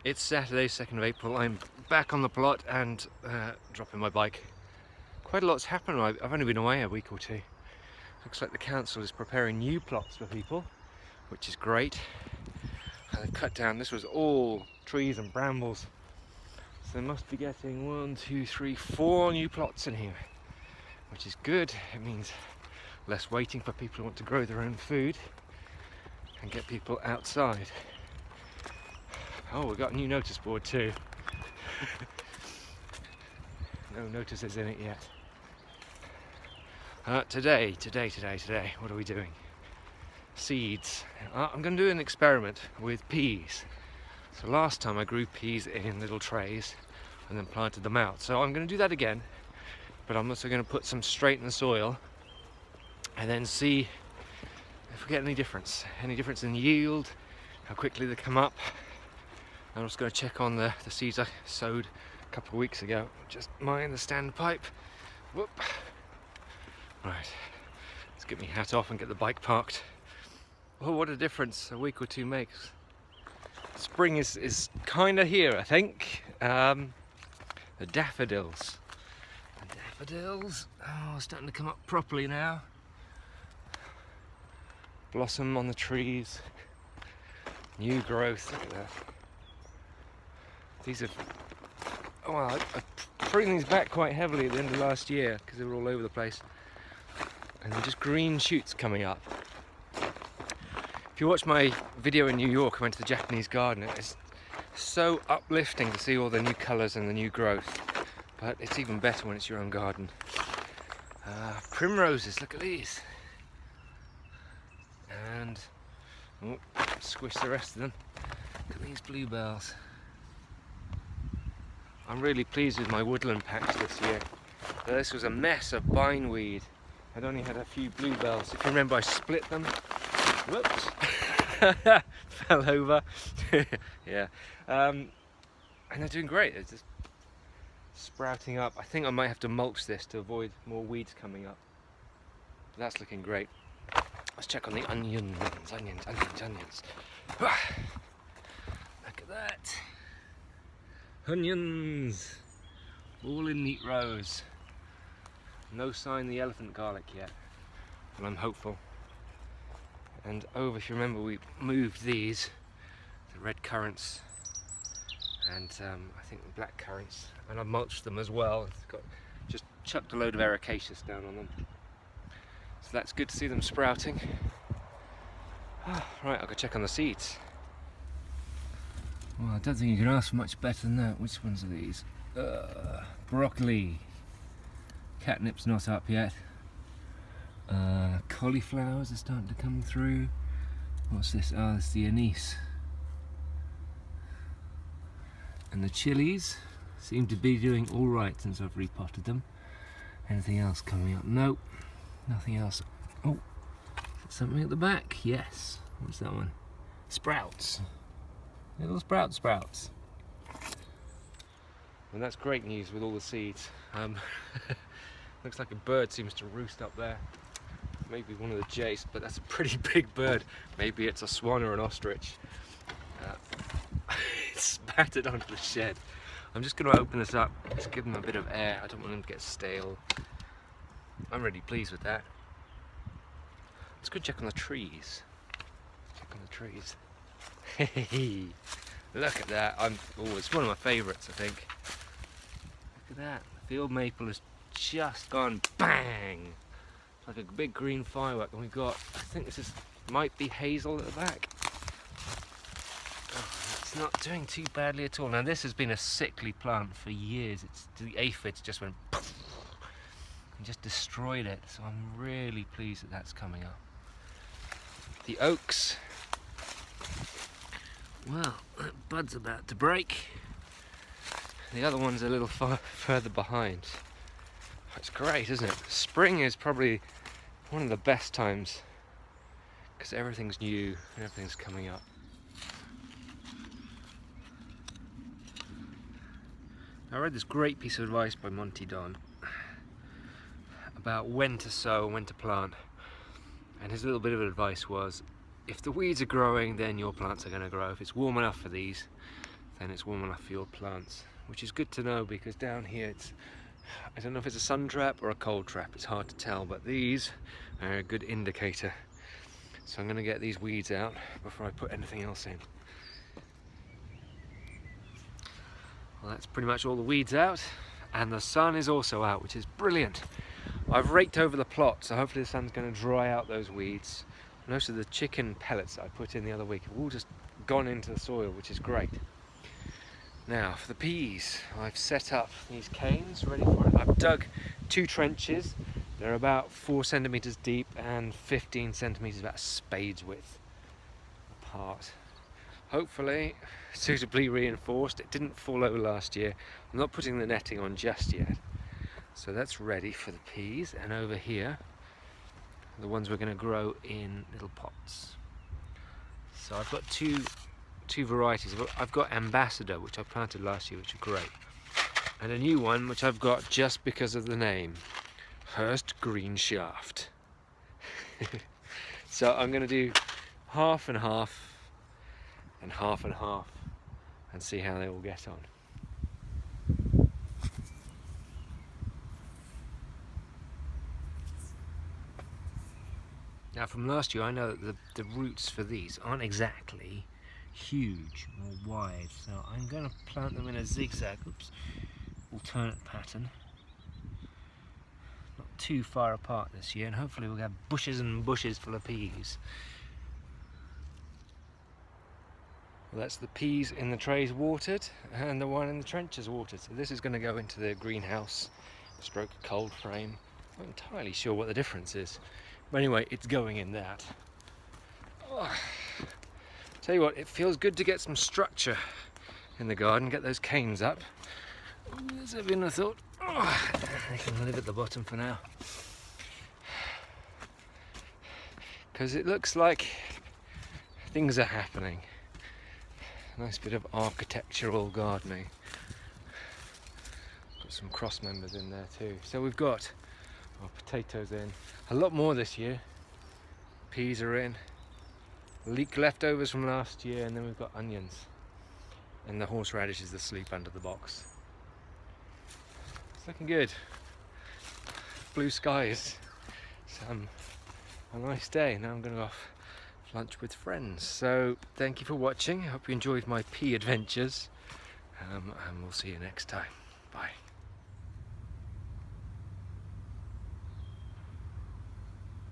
It's Saturday, 2nd of April. I'm back on the plot and dropping my bike. Quite a lot's happened. I've only been away a week or two. Looks like the council is preparing new plots for people, which is great. They've cut down, this was all trees and brambles. So they must be getting 1, 2, 3, 4 new plots in here, which is good. It means less waiting for people who want to grow their own food and get people outside. Oh, we've got a new notice board too. No notices in it yet. Today, what are we doing? Seeds. I'm going to do an experiment with peas. So last time I grew peas in little trays and then planted them out. So I'm going to do that again, but I'm also going to put some straight in the soil and then see if we get any difference in yield, how quickly they come up. I'm just going to check on the seeds I sowed a couple of weeks ago. Just mind the standpipe. Whoop. Right, let's get my hat off and get the bike parked. Oh, what a difference a week or two makes. Spring is kind of here, I think. The daffodils. The daffodils, oh, starting to come up properly now. Blossom on the trees. New growth, look at that. These are, oh, well, I pruned these back quite heavily at the end of last year because they were all over the place. And they're just green shoots coming up. If you watch my video in New York, I went to the Japanese garden. It's so uplifting to see all the new colours and the new growth. But it's even better when it's your own garden. Primroses, look at these. And, oh, squish the rest of them. Look at these bluebells. I'm really pleased with my woodland patch this year. This was a mess of bindweed. I'd only had a few bluebells. If you remember, I split them. Whoops. Fell over. Yeah. And they're doing great. They're just sprouting up. I think I might have to mulch this to avoid more weeds coming up. But that's looking great. Let's check on the onions. Onions. Look at that. Onions, all in neat rows. No sign of the elephant garlic yet, but I'm hopeful. And over, if you remember, we moved these, the red currants and I think the black currants, and I've mulched them as well. Just chucked a load of ericaceous down on them. So that's good to see them sprouting. Right, I'll go check on the seeds. Well, I don't think you can ask for much better than that. Which ones are these? Broccoli. Catnip's not up yet. Cauliflowers are starting to come through. What's this? Oh, it's the anise. And the chilies seem to be doing all right since I've repotted them. Anything else coming up? Nope, nothing else. Oh, something at the back. Yes. What's that one? Sprouts. Little sprouts. And that's great news with all the seeds. Looks like a bird seems to roost up there. Maybe one of the jays, but that's a pretty big bird. Maybe it's a swan or an ostrich. It's spattered onto the shed. I'm just going to open this up, just give them a bit of air. I don't want them to get stale. I'm really pleased with that. Let's go check on the trees. Hey, look at that. It's one of my favourites, I think. Look at that. The field maple has just gone bang. It's like a big green firework. And we've got, I think this might be hazel at the back. Oh, it's not doing too badly at all. Now this has been a sickly plant for years. The aphids just went poof and just destroyed it. So I'm really pleased that that's coming up. The oaks. Well, that bud's about to break. The other one's a little further behind. It's great, isn't it? Spring is probably one of the best times because everything's new and everything's coming up. I read this great piece of advice by Monty Don about when to sow and when to plant. And his little bit of advice was, if the weeds are growing, then your plants are going to grow. If it's warm enough for these, then it's warm enough for your plants, which is good to know because down here I don't know if it's a sun trap or a cold trap, it's hard to tell, but these are a good indicator. So I'm going to get these weeds out before I put anything else in. Well, that's pretty much all the weeds out, and the sun is also out, which is brilliant. I've raked over the plot, so hopefully the sun's going to dry out those weeds. Most of the chicken pellets that I put in the other week have all just gone into the soil, which is great. Now for the peas, I've set up these canes ready for it. I've dug 2 trenches. They're about 4 centimeters deep and 15 centimeters, about a spade's width apart. Hopefully suitably reinforced. It didn't fall over last year. I'm not putting the netting on just yet. So that's ready for the peas, and over here the ones we're going to grow in little pots. So I've got two varieties. I've got Ambassador, which I planted last year, which are great, and a new one which I've got just because of the name, Hurst Green Shaft. So I'm going to do half and half and half and half and see how they all get on. Now from last year I know that the roots for these aren't exactly huge or wide, so I'm going to plant them in a zigzag, alternate pattern, not too far apart this year, and hopefully we'll have bushes and bushes full of peas. Well, that's the peas in the trays watered and the one in the trenches watered, so this is going to go into the greenhouse stroke cold frame. I'm not entirely sure what the difference is, but anyway, it's going in that. Tell you what, it feels good to get some structure in the garden, get those canes up. There's heavier than I thought. I can live at the bottom for now, because it looks like things are happening. Nice bit of architectural gardening. Got some cross members in there too. So we've got our potatoes in, a lot more this year. Peas are in. Leek leftovers from last year, and then we've got onions, and the horseradishes asleep under the box. It's looking good. Blue skies. A nice day. Now I'm going to go off for lunch with friends. So thank you for watching. I hope you enjoyed my pea adventures, and we'll see you next time. Bye.